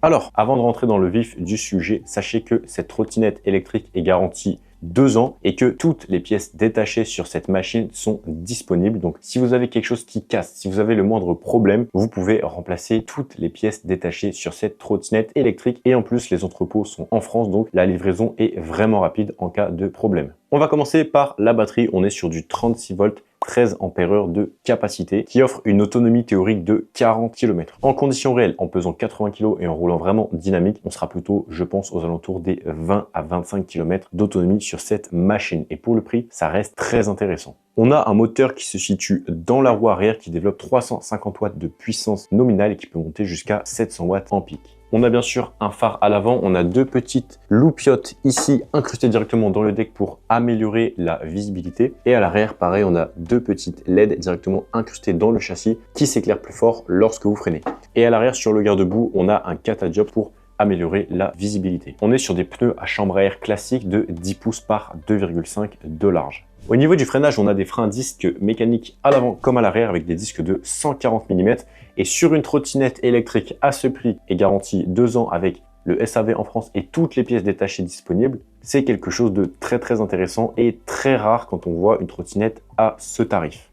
Alors, avant de rentrer dans le vif du sujet, sachez que cette trottinette électrique est garantie 2 ans et que toutes les pièces détachées sur cette machine sont disponibles. Donc, si vous avez quelque chose qui casse, si vous avez le moindre problème, vous pouvez remplacer toutes les pièces détachées sur cette trottinette électrique. Et en plus, les entrepôts sont en France, donc la livraison est vraiment rapide en cas de problème. On va commencer par la batterie. On est sur du 36 volts. 13 ampères-heure de capacité qui offre une autonomie théorique de 40 km. En conditions réelles, en pesant 80 kg et en roulant vraiment dynamique, on sera plutôt, je pense, aux alentours des 20 à 25 km d'autonomie sur cette machine. Et pour le prix, ça reste très intéressant. On a un moteur qui se situe dans la roue arrière qui développe 350 watts de puissance nominale et qui peut monter jusqu'à 700 watts en pic. On a bien sûr un phare à l'avant, on a deux petites loupiottes ici incrustées directement dans le deck pour améliorer la visibilité. Et à l'arrière, pareil, on a deux petites LED directement incrustées dans le châssis qui s'éclairent plus fort lorsque vous freinez. Et à l'arrière, sur le garde-boue, on a un cata-diop pour améliorer la visibilité. On est sur des pneus à chambre à air classique de 10 pouces par 2,5 de large. Au niveau du freinage, on a des freins disques mécaniques à l'avant comme à l'arrière avec des disques de 140 mm. Et sur une trottinette électrique à ce prix et garantie 2 ans avec le SAV en France et toutes les pièces détachées disponibles, c'est quelque chose de très intéressant et très rare quand on voit une trottinette à ce tarif.